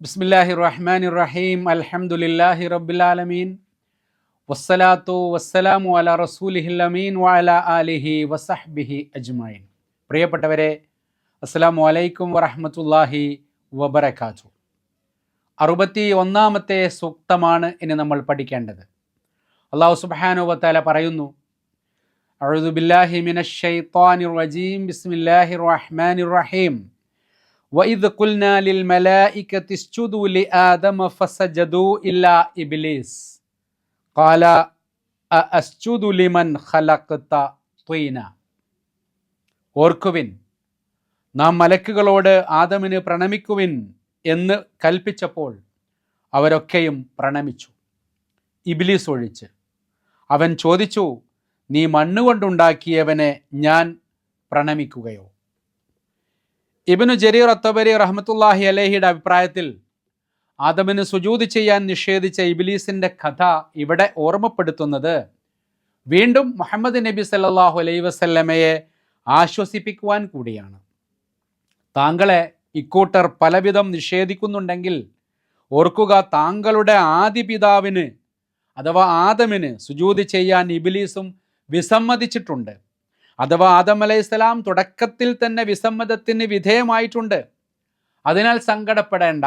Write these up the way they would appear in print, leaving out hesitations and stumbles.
ബിസ്മില്ലാഹിർ റഹ്മാനിർ റഹീം അൽഹംദുലില്ലാഹി റബ്ബിൽ ആലമീൻ വസ്സലാത്തു വസ്സലാമു അലാ റസൂലിഹിൽ അമീൻ വഅലാ ആലിഹി വസഹ്ബിഹി അജ്മഈൻ. പ്രിയപ്പെട്ടവരെ, അസ്സലാമു അലൈക്കും വറഹ്മത്തുള്ളാഹി വബറകാതുഹു. 61-ാമത്തെ സൂക്തമാണ് ഇനി നമ്മൾ പഠിക്കേണ്ടത്. അല്ലാഹു സുബ്ഹാനഹു വ തആല പറയുന്നു, അഊദു ബില്ലാഹി മിനശ് ശൈത്വാനിർ റജീം ബിസ്മില്ലാഹിർ റഹ്മാനിർ റഹീം وَإِذْ قُلْنَا لِلْمَلَائِكَةِ اسْجُدُوا لِآدَمَ فَسَجَدُوا إِلَّا إِبْلِيسَ قَالَ أَأَسْجُدُ لِمَنْ خَلَقْتَ طِينًا. ഓർക്കുവിൻ, നാം മലക്കുകളോട് ആദമിന് പ്രണമിക്കുവിൻ എന്ന് കൽപ്പിച്ചപ്പോൾ അവരൊക്കെയും പ്രണമിച്ചു, ഇബ്ലീസ് ഒഴിച്ച്. അവൻ ചോദിച്ചു, നീ മണ്ണുകൊണ്ടുണ്ടാക്കിയവനെ ഞാൻ പ്രണമിക്കുകയോ? ഇബ്നു ജരീർ അത്തബരി റഹ്മത്തുള്ളാഹി അലൈഹിയുടെ അഭിപ്രായത്തിൽ ആദമിന് സുജൂദ് ചെയ്യാൻ നിഷേധിച്ച ഇബ്ലീസിന്റെ കഥ ഇവിടെ ഓർമ്മപ്പെടുത്തുന്നത് വീണ്ടും മുഹമ്മദ് നബി സല്ലല്ലാഹു അലൈഹി വസല്ലമയെ ആശ്വസിപ്പിക്കുവാൻ കൂടിയാണ്. താങ്കളെ ഇക്കൂട്ടർ പലവിധം നിഷേധിക്കുന്നുണ്ടെങ്കിൽ ഓർക്കുക, താങ്കളുടെ ആദി പിതാവിന് അഥവാ ആദമിന് സുജൂദ് ചെയ്യാൻ ഇബ്ലീസും വിസമ്മതിച്ചിട്ടുണ്ട്. അഥവാ ആദം അലൈഹിസ്സലാം തുടക്കത്തിൽ തന്നെ വിസമ്മതത്തിന് വിധേയമായിട്ടുണ്ട്. അതിനാൽ സങ്കടപ്പെടേണ്ട.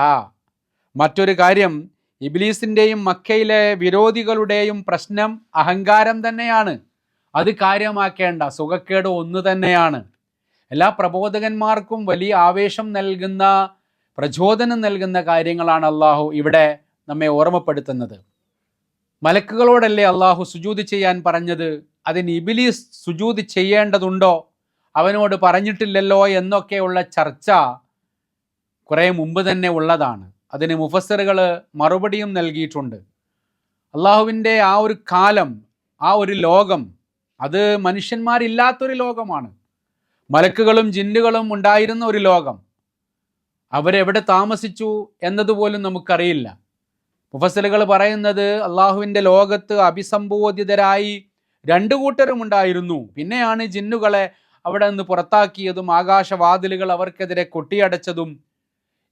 മറ്റൊരു കാര്യം, ഇബ്ലീസിൻ്റെയും മക്കയിലെ വിരോധികളുടെയും പ്രശ്നം അഹങ്കാരം തന്നെയാണ്. അത് കാര്യമാക്കേണ്ട, സുഖക്കേട് ഒന്നു തന്നെയാണ്. എല്ലാ പ്രബോധകന്മാർക്കും വലിയ ആവേശം നൽകുന്ന, പ്രചോദനം നൽകുന്ന കാര്യങ്ങളാണ് അള്ളാഹു ഇവിടെ നമ്മെ ഓർമ്മപ്പെടുത്തുന്നത്. മലക്കുകളോടല്ലേ അള്ളാഹു സുജൂദ് ചെയ്യാൻ പറഞ്ഞത്? അതിന് ഇബ്ലീസ് സുജൂദ് ചെയ്യേണ്ടതുണ്ടോ, അവനോട് പറഞ്ഞിട്ടില്ലല്ലോ എന്നൊക്കെയുള്ള ചർച്ച കുറേ മുമ്പ് തന്നെ ഉള്ളതാണ്. അതിന് മുഫസ്സിറുകൾ മറുപടിയും നൽകിയിട്ടുണ്ട്. അള്ളാഹുവിൻ്റെ ആ ഒരു കാലം, ആ ഒരു ലോകം, അത് മനുഷ്യന്മാരില്ലാത്തൊരു ലോകമാണ്. മലക്കുകളും ജിന്നുകളും ഉണ്ടായിരുന്ന ഒരു ലോകം. അവരെവിടെ താമസിച്ചു എന്നതുപോലും നമുക്കറിയില്ല. മുഫസ്സിറുകൾ പറയുന്നത് അള്ളാഹുവിൻ്റെ ലോകത്ത് അഭിസംബോധിതരായി രണ്ടു കൂട്ടരും ഉണ്ടായിരുന്നു. പിന്നെയാണ് ജിന്നുകളെ അവിടെ നിന്ന് പുറത്താക്കിയതും ആകാശവാതിലുകൾ അവർക്കെതിരെ കൊട്ടിയടച്ചതും.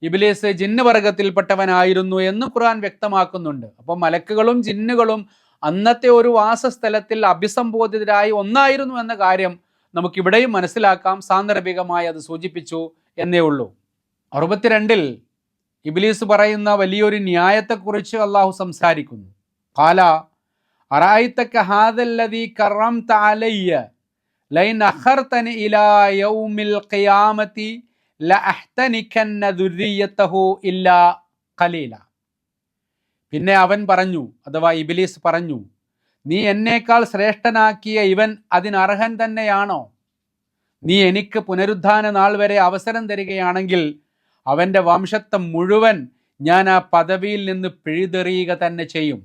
ഇബ്ലീസ് ജിന്ന് വർഗത്തിൽപ്പെട്ടവനായിരുന്നു എന്ന് ഖുർആൻ വ്യക്തമാക്കുന്നുണ്ട്. അപ്പോൾ മലക്കുകളും ജിന്നുകളും അന്നത്തെ ഒരു വാസസ്ഥലത്തിൽ അഭിസംബോധിതരായി ഒന്നായിരുന്നു എന്ന കാര്യം നമുക്കിവിടെയും മനസ്സിലാക്കാം. സാന്ദർഭികമായി അത് സൂചിപ്പിച്ചു എന്നേ ഉള്ളൂ. 62-ൽ ഇബ്ലീസ് പറയുന്ന വലിയൊരു ന്യായത്തെക്കുറിച്ച് അള്ളാഹു സംസാരിക്കുന്നു. ഖാല അറഅയ്തക ഹാദല്ലദീ കറംത അലയ്യ ലൈൻ അഖർതനി ഇലാ യൗമിൽ ഖിയാമത്തി ലഅഹ്തനികന്ന ദുർരിയതഹു ഇല്ലാ ഖലീല. പിന്നെ അവൻ പറഞ്ഞു, അഥവാ ഇബ്ലീസ് പറഞ്ഞു, നീ എന്നേക്കാൾ ശ്രേഷ്ഠനാക്കിയ ഇവൻ അതിനർഹൻ തന്നെയാണോ? നീ എനിക്ക് പുനരുദ്ധാന നാൾ വരെ അവസരം തരികയാണെങ്കിൽ അവൻ്റെ വംശത്തെ മുഴുവൻ ഞാൻ ആ പദവിയിൽ നിന്ന് പിഴുതെറിയുക തന്നെ ചെയ്യും.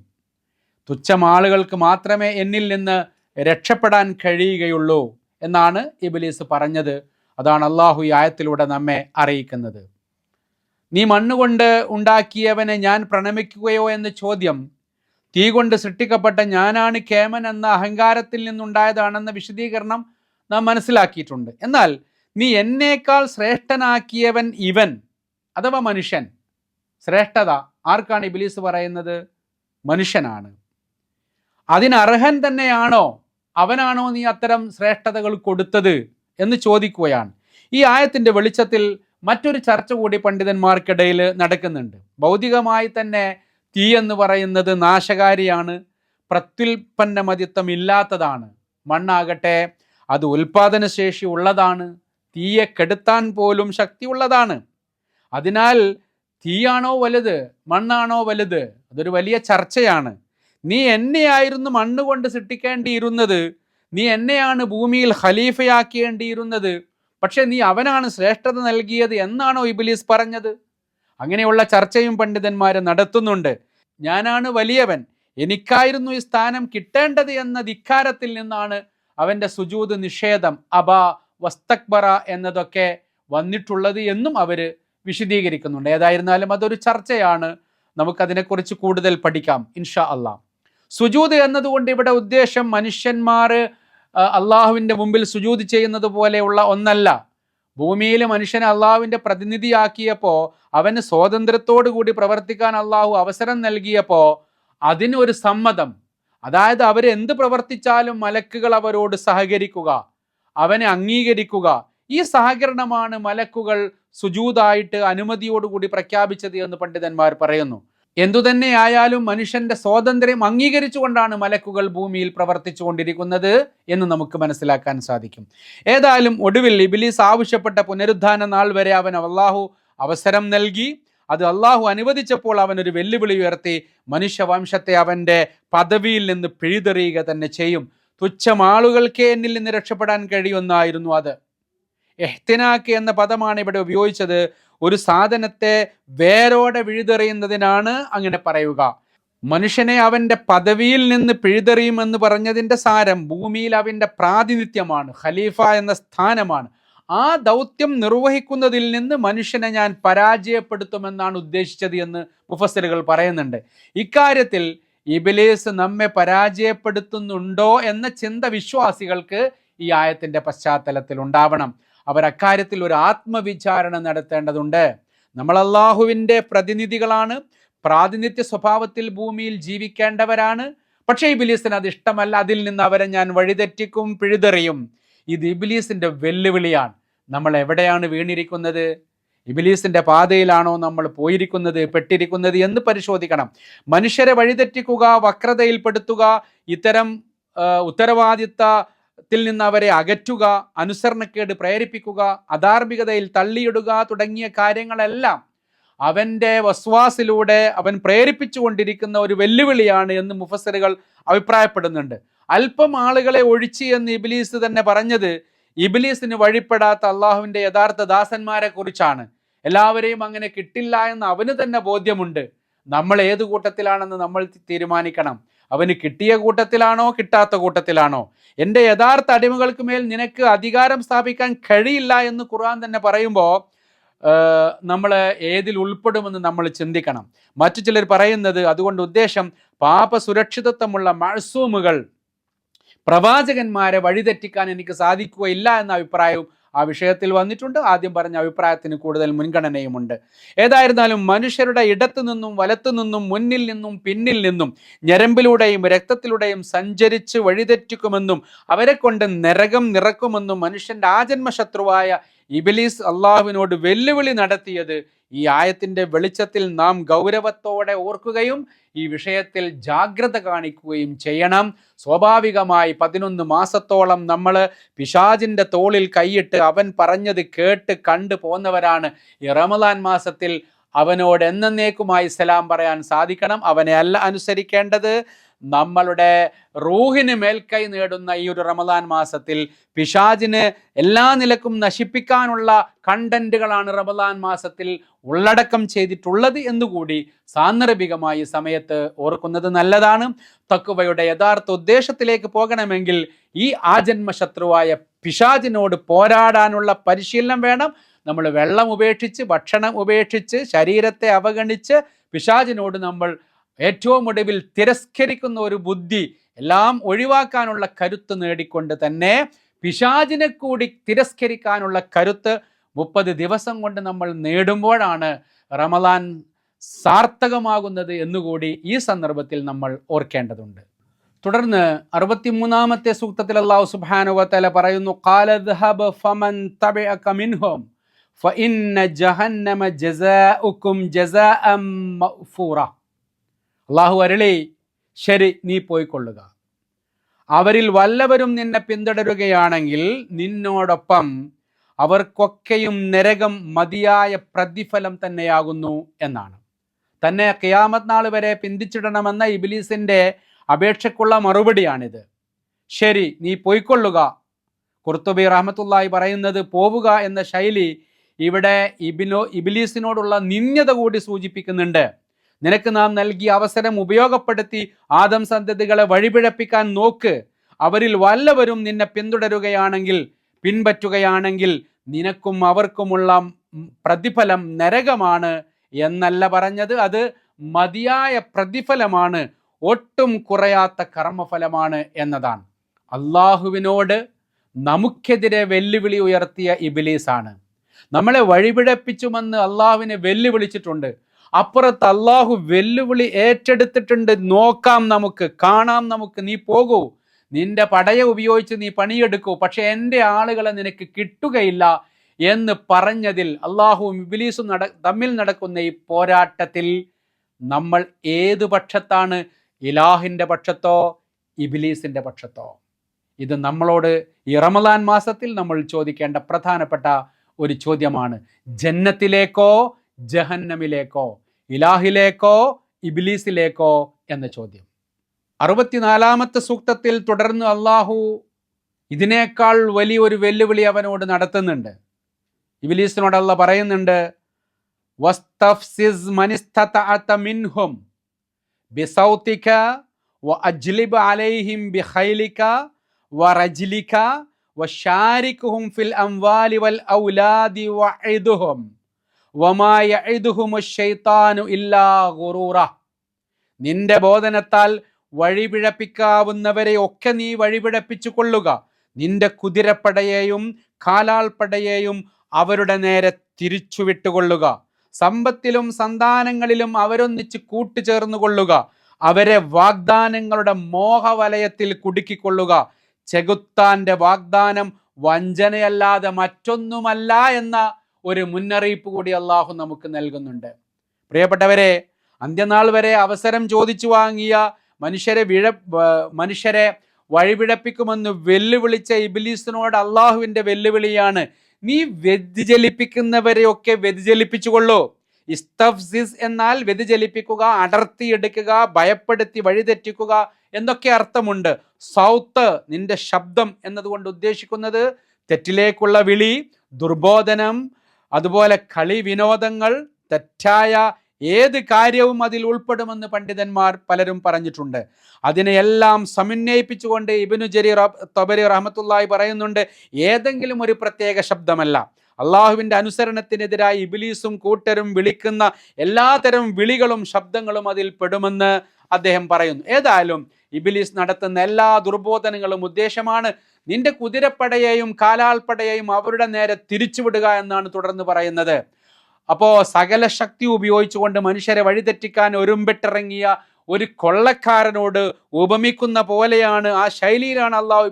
തുച്ഛമാളുകൾക്ക് മാത്രമേ എന്നിൽ നിന്ന് രക്ഷപ്പെടാൻ കഴിയുകയുള്ളൂ എന്നാണ് ഇബ്ലീസ് പറഞ്ഞത്. അതാണ് അള്ളാഹു ഈ ആയത്തിലൂടെ നമ്മെ അറിയിക്കുന്നത്. നീ മണ്ണുകൊണ്ട് ഉണ്ടാക്കിയവനെ ഞാൻ പ്രണമിക്കുകയോ എന്ന ചോദ്യം തീ കൊണ്ട് സൃഷ്ടിക്കപ്പെട്ട ഞാനാണ് കേമൻ എന്ന അഹങ്കാരത്തിൽ നിന്നുണ്ടായതാണെന്ന വിശദീകരണം നാം മനസ്സിലാക്കിയിട്ടുണ്ട്. എന്നാൽ നീ എന്നേക്കാൾ ശ്രേഷ്ഠനാക്കിയവൻ ഇവൻ, അഥവാ മനുഷ്യൻ. ശ്രേഷ്ഠത ആർക്കാണ് ഇബ്ലീസ് പറയുന്നത്? മനുഷ്യനാണ്. അതിനർഹൻ തന്നെയാണോ? അവനാണോ നീ അത്തരം ശ്രേഷ്ഠതകൾ കൊടുത്തത് എന്ന് ചോദിക്കുകയാണ്. ഈ ആയത്തിൻ്റെ വെളിച്ചത്തിൽ മറ്റൊരു ചർച്ച കൂടി പണ്ഡിതന്മാർക്കിടയിൽ നടക്കുന്നുണ്ട്. ഭൗതികമായി തന്നെ തീ എന്ന് പറയുന്നത് നാശകാരിയാണ്, പ്രത്യുൽപ്പന്നമതിത്വം ഇല്ലാത്തതാണ്. മണ്ണാകട്ടെ അത് ഉൽപാദനശേഷി ഉള്ളതാണ്, തീയെ കെടുത്താൻ പോലും ശക്തിയുള്ളതാണ്. അതിനാൽ തീയാണോ വലുത്, മണ്ണാണോ വലുത്? അതൊരു വലിയ ചർച്ചയാണ്. നീ എന്നെയായിരുന്നു മണ്ണുകൊണ്ട് സൃഷ്ടിക്കേണ്ടിയിരുന്നത്, നീ എന്നെയാണ് ഭൂമിയിൽ ഖലീഫയാക്കേണ്ടിയിരുന്നത്, പക്ഷെ നീ അവനാണ് ശ്രേഷ്ഠത നൽകിയത് എന്നാണോ ഇബ്ലീസ് പറഞ്ഞത്? അങ്ങനെയുള്ള ചർച്ചയും പണ്ഡിതന്മാർ നടത്തുന്നുണ്ട്. ഞാനാണ് വലിയവൻ, എനിക്കായിരുന്നു ഈ സ്ഥാനം കിട്ടേണ്ടത് എന്ന ധിക്കാരത്തിൽ നിന്നാണ് അവൻ്റെ സുജൂദ് നിഷേധം, അബ വസ്തക്ബറ എന്നതൊക്കെ വന്നിട്ടുള്ളത് എന്നും അവർ വിശദീകരിക്കുന്നുണ്ട്. ഏതായിരുന്നാലും അതൊരു ചർച്ചയാണ്. നമുക്കതിനെക്കുറിച്ച് കൂടുതൽ പഠിക്കാം ഇൻഷാ അള്ളാഹ്. സുജൂദ് എന്നതുകൊണ്ട് ഇവിടെ ഉദ്ദേശം മനുഷ്യന്മാർ അള്ളാഹുവിൻ്റെ മുമ്പിൽ സുജൂദ് ചെയ്യുന്നത് പോലെയുള്ള ഒന്നല്ല. ഭൂമിയിൽ മനുഷ്യനെ അള്ളാഹുവിൻ്റെ പ്രതിനിധിയാക്കിയപ്പോൾ, അവന് സ്വാതന്ത്ര്യത്തോടു കൂടി പ്രവർത്തിക്കാൻ അള്ളാഹു അവസരം നൽകിയപ്പോൾ അതിനൊരു സമ്മതം, അതായത് അവരെന്ത് പ്രവർത്തിച്ചാലും മലക്കുകൾ അവരോട് സഹകരിക്കുക, അവനെ അംഗീകരിക്കുക. ഈ സഹകരണമാണ് മലക്കുകൾ സുജൂദായിട്ട് അനുമതിയോടുകൂടി പ്രഖ്യാപിച്ചത് എന്ന് പണ്ഡിതന്മാർ പറയുന്നു. എന്തുതന്നെയായാലും മനുഷ്യന്റെ സ്വാതന്ത്ര്യം അംഗീകരിച്ചുകൊണ്ടാണ് മലക്കുകൾ ഭൂമിയിൽ പ്രവർത്തിച്ചു കൊണ്ടിരിക്കുന്നത് എന്ന് നമുക്ക് മനസ്സിലാക്കാൻ സാധിക്കും. ഏതായാലും ഒടുവിൽ ഇബ്ലീസ് ആവശ്യപ്പെട്ട പുനരുദ്ധാന നാൾ വരെ അവൻ അള്ളാഹു അവസരം നൽകി. അത് അള്ളാഹു അനുവദിച്ചപ്പോൾ അവൻ ഒരു വെല്ലുവിളി ഉയർത്തി, മനുഷ്യവംശത്തെ അവൻ്റെ പദവിയിൽ നിന്ന് പിഴുതെറിയുക തന്നെ ചെയ്യും. തുച്ഛം ആളുകൾക്ക് എന്നിൽ നിന്ന് രക്ഷപ്പെടാൻ കഴിയുമെന്നായിരുന്നു അത്. എഹ്തിനാക്ക് എന്ന പദമാണ് ഇവിടെ ഉപയോഗിച്ചത്. ഒരു സാധനത്തെ വേരോടെ പിഴുതെറിയുന്നതിനാണ് അങ്ങനെ പറയുക. മനുഷ്യനെ അവൻ്റെ പദവിയിൽ നിന്ന് പിഴുതെറിയുമെന്ന് പറഞ്ഞതിൻ്റെ സാരം ഭൂമിയിൽ അവൻ്റെ പ്രാതിനിധ്യമാണ്, ഖലീഫ എന്ന സ്ഥാനമാണ്. ആ ദൗത്യം നിർവഹിക്കുന്നതിൽ നിന്ന് മനുഷ്യനെ ഞാൻ പരാജയപ്പെടുത്തുമെന്നാണ് ഉദ്ദേശിച്ചത് എന്ന് മുഫസ്സിറുകൾ പറയുന്നുണ്ട്. ഇക്കാര്യത്തിൽ ഇബ്ലീസ് നമ്മെ പരാജയപ്പെടുത്തുന്നുണ്ടോ എന്ന ചിന്ത വിശ്വാസികൾക്ക് ഈ ആയത്തിൻ്റെ പശ്ചാത്തലത്തിൽ ഉണ്ടാവണം. അവർ അക്കാര്യത്തിൽ ഒരു ആത്മവിചാരണ നടത്തേണ്ടതുണ്ട്. നമ്മൾ അള്ളാഹുവിൻ്റെ പ്രതിനിധികളാണ്, പ്രാതിനിധ്യ സ്വഭാവത്തിൽ ഭൂമിയിൽ ജീവിക്കേണ്ടവരാണ്. പക്ഷേ ഇബ്ലീസിന് അത് ഇഷ്ടമല്ല. അതിൽ നിന്ന് അവരെ ഞാൻ വഴിതെറ്റിക്കും, പിഴുതെറിയും. ഇത് ഇബ്ലീസിൻ്റെ വെല്ലുവിളിയാണ്. നമ്മൾ എവിടെയാണ് വീണിരിക്കുന്നത്? ഇബ്ലീസിൻ്റെ പാതയിലാണോ നമ്മൾ പോയിരിക്കുന്നത്, പെട്ടിരിക്കുന്നത് എന്ന് പരിശോധിക്കണം. മനുഷ്യരെ വഴിതെറ്റിക്കുക, വക്രതയിൽപ്പെടുത്തുക, ഇത്തരം ഉത്തരവാദിത്തത്തിൽ നിന്ന് അവരെ അകറ്റുക, അനുസരണക്കേട് പ്രേരിപ്പിക്കുക, അധാർമികതയിൽ തള്ളിയിടുക തുടങ്ങിയ കാര്യങ്ങളെല്ലാം അവൻ്റെ വസ്വാസിലൂടെ അവൻ പ്രേരിപ്പിച്ചു കൊണ്ടിരിക്കുന്ന ഒരു വെല്ലുവിളിയാണ് എന്ന് മുഫസ്സിറുകൾ അഭിപ്രായപ്പെടുന്നുണ്ട്. അല്പം ആളുകളെ ഒഴിച്ച് എന്ന് ഇബ്ലീസ് തന്നെ പറഞ്ഞത് ഇബ്ലീസിന് വഴിപ്പെടാത്ത അള്ളാഹുവിൻ്റെ യഥാർത്ഥ ദാസന്മാരെ കുറിച്ചാണ്. എല്ലാവരെയും അങ്ങനെ കിട്ടില്ല എന്ന് അവന് തന്നെ ബോധ്യമുണ്ട്. നമ്മൾ ഏത് കൂട്ടത്തിലാണെന്ന് നമ്മൾ തീരുമാനിക്കണം. അവന് കിട്ടിയ കൂട്ടത്തിലാണോ കിട്ടാത്ത കൂട്ടത്തിലാണോ? എൻ്റെ യഥാർത്ഥ അടിമകൾക്ക് മേൽ നിനക്ക് അധികാരം സ്ഥാപിക്കാൻ കഴിയില്ല എന്ന് ഖുർആൻ തന്നെ പറയുമ്പോൾ നമ്മൾ ഏതിൽ ഉൾപ്പെടുമെന്ന് നമ്മൾ ചിന്തിക്കണം. മറ്റു ചിലർ പറയുന്നത് അതുകൊണ്ട് ഉദ്ദേശം പാപ സുരക്ഷിതത്വമുള്ള മഅ്സൂമുകൾ, പ്രവാചകന്മാരെ വഴിതെറ്റിക്കാൻ എനിക്ക് സാധിക്കുകയില്ല എന്ന അഭിപ്രായവും ആ വിഷയത്തിൽ വന്നിട്ടുണ്ട്. ആദ്യം പറഞ്ഞ അഭിപ്രായത്തിന് കൂടുതൽ മുൻഗണനയുമുണ്ട്. ഏതായിരുന്നാലും മനുഷ്യരുടെ ഇടത്തു നിന്നും വലത്തു നിന്നും മുന്നിൽ നിന്നും പിന്നിൽ നിന്നും ഞരമ്പിലൂടെയും രക്തത്തിലൂടെയും സഞ്ചരിച്ച് വഴിതെറ്റിക്കുമെന്നും അവരെ കൊണ്ട് നരകം നിറക്കുമെന്നും മനുഷ്യന്റെ ആജന്മ ശത്രുവായ ഇബ്ലീസ് അള്ളാഹുവിനോട് വെല്ലുവിളി നടത്തിയത് ഈ ആയത്തിൻ്റെ വെളിച്ചത്തിൽ നാം ഗൗരവത്തോടെ ഓർക്കുകയും ഈ വിഷയത്തിൽ ജാഗ്രത കാണിക്കുകയും ചെയ്യണം. സ്വാഭാവികമായി 11 മാസത്തോളം നമ്മൾ പിശാചിൻ്റെ തോളിൽ കൈയിട്ട് അവൻ പറഞ്ഞത് കേട്ട് കണ്ടു പോന്നവരാണ്. ഈ റമദാൻ മാസത്തിൽ അവനോട് എന്നേക്കുമായി സലാം പറയാൻ സാധിക്കണം. അവനെ അല്ല അനുസരിക്കേണ്ടത്. നമ്മളുടെ റൂഹിന് മേൽക്കൈ നേടുന്ന ഈ ഒരു റമദാൻ മാസത്തിൽ പിശാചിന് എല്ലാ നിലക്കും നശിപ്പിക്കാനുള്ള കണ്ടന്റുകളാണ് റമദാൻ മാസത്തിൽ ഉള്ളടക്കം ചെയ്തിട്ടുള്ളത് എന്നുകൂടി സാന്ദർഭികമായി സമയത്ത് ഓർക്കുന്നത് നല്ലതാണ്. തഖ്വയുടെ യഥാർത്ഥ ഉദ്ദേശത്തിലേക്ക് പോകണമെങ്കിൽ ഈ ആജന്മ ശത്രുവായ പിശാചിനോട് പോരാടാനുള്ള പരിശീലനം വേണം. നമ്മൾ വെള്ളം ഉപേക്ഷിച്ച്, ഭക്ഷണം ഉപേക്ഷിച്ച്, ശരീരത്തെ അവഗണിച്ച് പിശാചിനോട് നമ്മൾ ഏറ്റവും ഒടുവിൽ തിരസ്കരിക്കുന്ന ഒരു ബുദ്ധി എല്ലാം ഒഴിവാക്കാനുള്ള കരുത്ത് നേടിക്കൊണ്ട് തന്നെ പിശാചിനെ കൂടി തിരസ്കരിക്കാനുള്ള കരുത്ത് 30 ദിവസം കൊണ്ട് നമ്മൾ നേടുമ്പോഴാണ് റമദാൻ സാർത്ഥകമാകുന്നത് എന്നുകൂടി ഈ സന്ദർഭത്തിൽ നമ്മൾ ഓർക്കേണ്ടതുണ്ട്. തുടർന്ന് 63-ാമത്തെ സൂക്തത്തിൽ അല്ലാഹു സുബ്ഹാനഹു വ തആല പറയുന്നു, ഖാല ദഹബ ഫമൻ തബഅക മിൻഹും ഫഇന്ന ജഹന്നമ ജസാഉകും ജസാഅൻ മഗ്ഫൂറ. അള്ളാഹു അരുളി, ശരി, നീ പോയിക്കൊള്ളുക. അവരിൽ വല്ലവരും നിന്നെ പിന്തുടരുകയാണെങ്കിൽ നിന്നോടൊപ്പം അവർക്കൊക്കെയും നരകം മതിയായ പ്രതിഫലം തന്നെയാകുന്നു എന്നാണ്. തന്നെ ഖിയാമത്ത് നാൾ വരെ പിന്തിച്ചിടണമെന്ന ഇബ്ലീസിൻ്റെ അപേക്ഷയ്ക്കുള്ള മറുപടിയാണിത്. ശരി, നീ പോയിക്കൊള്ളുക. ഖുർത്തുബി റഹ്മത്തുള്ളാഹി പറയുന്നത് പോവുക എന്ന ശൈലി ഇവിടെ ഇബ്ലീസിനോടുള്ള നിന്ദ്യത കൂടി സൂചിപ്പിക്കുന്നുണ്ട്. നിനക്ക് നാം നൽകിയ അവസരം ഉപയോഗപ്പെടുത്തി ആദം സന്തതികളെ വഴിപിഴപ്പിക്കാൻ നോക്ക്. അവരിൽ വല്ലവരും നിന്നെ പിന്തുടരുകയാണെങ്കിൽ, പിൻപറ്റുകയാണെങ്കിൽ നിനക്കും അവർക്കുമുള്ള പ്രതിഫലം നരകമാണ് എന്നല്ല പറഞ്ഞത്, അത് മതിയായ പ്രതിഫലമാണ്, ഒട്ടും കുറയാത്ത കർമ്മഫലമാണ് എന്നതാണ്. അള്ളാഹുവിനോട് നമുക്കെതിരെ വെല്ലുവിളി ഉയർത്തിയ ഇബ്ലീസാണ്. നമ്മളെ വഴിപിഴപ്പിച്ചുമെന്ന് അള്ളാഹുവിനെ വെല്ലുവിളിച്ചിട്ടുണ്ട്. അപ്പുറത്ത് അള്ളാഹു വെല്ലുവിളി ഏറ്റെടുത്തിട്ടുണ്ട്. നോക്കാം, നമുക്ക് കാണാം, നമുക്ക്, നീ പോകൂ, നിന്റെ പടയ ഉപയോഗിച്ച് നീ പണിയെടുക്കൂ, പക്ഷെ എൻ്റെ ആളുകളെ നിനക്ക് കിട്ടുകയില്ല എന്ന് പറഞ്ഞതിൽ അള്ളാഹുവും ഇബ്ലീസും തമ്മിൽ നടക്കുന്ന ഈ പോരാട്ടത്തിൽ നമ്മൾ ഏതു പക്ഷത്താണ്? ഇലാഹിൻ്റെ പക്ഷത്തോ ഇബ്ലീസിൻ്റെ പക്ഷത്തോ? ഇത് നമ്മളോട് ഈ റമദാൻ മാസത്തിൽ നമ്മൾ ചോദിക്കേണ്ട പ്രധാനപ്പെട്ട ഒരു ചോദ്യമാണ്. ജന്നത്തിലേക്കോ ജഹന്നമിലേക്കോ, ഇലാഹിലേക്കോ ഇബ്ലീസിലേക്കോ എന്ന ചോദ്യം. 64-ാമത്തെ സൂക്തത്തിൽ തുടർന്ന് അള്ളാഹു ഇതിനേക്കാൾ വലിയൊരു വെല്ലുവിളി അവനോട് നടത്തുന്നുണ്ട്. ഇബ്ലീസിനോട് അള്ളാഹ് പറയുന്നുണ്ട്, വസ്തഫ്സിസ് മനിസ്തതഅത മിൻഹും ബിസൗതിക വഅജ്ലിബ് അലൈഹിം ബിഖൈലിക വറജ്ലിക വശാരിക്ഹും ഫിൽ അംവാലി വൽ ഔലാദി വഇദ്ഹും വമാ യഇദുഹുമുശ് ശൈത്താനു ഇല്ലാ ഗുറൂറ. നിന്റെ ബോധനത്താൽ വഴിപിഴപ്പിക്കാവുന്നവരെ ഒക്കെ നീ വഴിപിഴപ്പിച്ചു കൊള്ളുക. നിന്റെ കുതിരപ്പടയെയും കാലാൾപ്പടയെയും അവരുടെ നേരെ തിരിച്ചു വിട്ടുകൊള്ളുക. സമ്പത്തിലും സന്താനങ്ങളിലും അവരൊന്നിച്ച് കൂട്ടുചേർന്നു കൊള്ളുക. അവരെ വാഗ്ദാനങ്ങളുടെ മോഹവലയത്തിൽ കുടുക്കിക്കൊള്ളുക. ചെകുത്താന്റെ വാഗ്ദാനം വഞ്ചനയല്ലാതെ മറ്റൊന്നുമല്ല എന്ന ഒരു മുന്നറിയിപ്പ് കൂടി അള്ളാഹു നമുക്ക് നൽകുന്നുണ്ട്. പ്രിയപ്പെട്ടവരെ, അന്ത്യനാൾ വരെ അവസരം ചോദിച്ചു വാങ്ങിയ മനുഷ്യരെ വഴിപിഴപ്പിക്കുമെന്ന് വെല്ലുവിളിച്ച ഇബ്ലീസിനോട് അള്ളാഹുവിൻ്റെ വെല്ലുവിളിയാണ്, നീ വ്യതിചലിപ്പിക്കുന്നവരെയൊക്കെ വ്യതിചലിപ്പിച്ചുകൊള്ളൂ. ഇസ്തഫ്സിസ് എന്നാൽ വ്യതിചലിപ്പിക്കുക, അടർത്തിയെടുക്കുക, ഭയപ്പെടുത്തി വഴിതെറ്റിക്കുക എന്നൊക്കെ അർത്ഥമുണ്ട്. സൗത്ത്, നിന്റെ ശബ്ദം എന്നതുകൊണ്ട് ഉദ്ദേശിക്കുന്നത് തെറ്റിലേക്കുള്ള വിളി, ദുർബോധനം, അതുപോലെ കളി വിനോദങ്ങൾ, തെറ്റായ ഏത് കാര്യവും അതിൽ ഉൾപ്പെടുമെന്ന് പണ്ഡിതന്മാർ പലരും പറഞ്ഞിട്ടുണ്ട്. അതിനെയെല്ലാം സമന്വയിപ്പിച്ചുകൊണ്ട് ഇബ്നു ജരീർ തബരി റഹ്മത്തുള്ളാഹി പറയുന്നുണ്ട്, ഏതെങ്കിലും ഒരു പ്രത്യേക ശബ്ദമല്ല. അള്ളാഹുവിൻ്റെ അനുസരണത്തിനെതിരായി ഇബ്ലീസും കൂട്ടരും വിളിക്കുന്ന എല്ലാതരം വിളികളും ശബ്ദങ്ങളും അതിൽ പെടുമെന്ന് അദ്ദേഹം പറയുന്നു. ഏതായാലും ഇബ്ലീസ് നടത്തുന്ന എല്ലാ ദുർബോധനങ്ങളും ഉദ്ദേശമാണ് നിന്റെ കുതിരപ്പടയെയും കാലാൾപ്പടയെയും അവരുടെ നേരെ തിരിച്ചുവിടുക എന്നാണ് തുടർന്ന് പറയുന്നത്. അപ്പോൾ സകല ശക്തി ഉപയോഗിച്ചുകൊണ്ട് മനുഷ്യരെ വഴിതെറ്റിക്കാൻ ഒരുമ്പെട്ടിറങ്ങിയ ഒരു കൊള്ളക്കാരനോട് ഉപമിക്കുന്ന പോലെയാണ്, ആ ശൈലിയിലാണ് അള്ളാഹു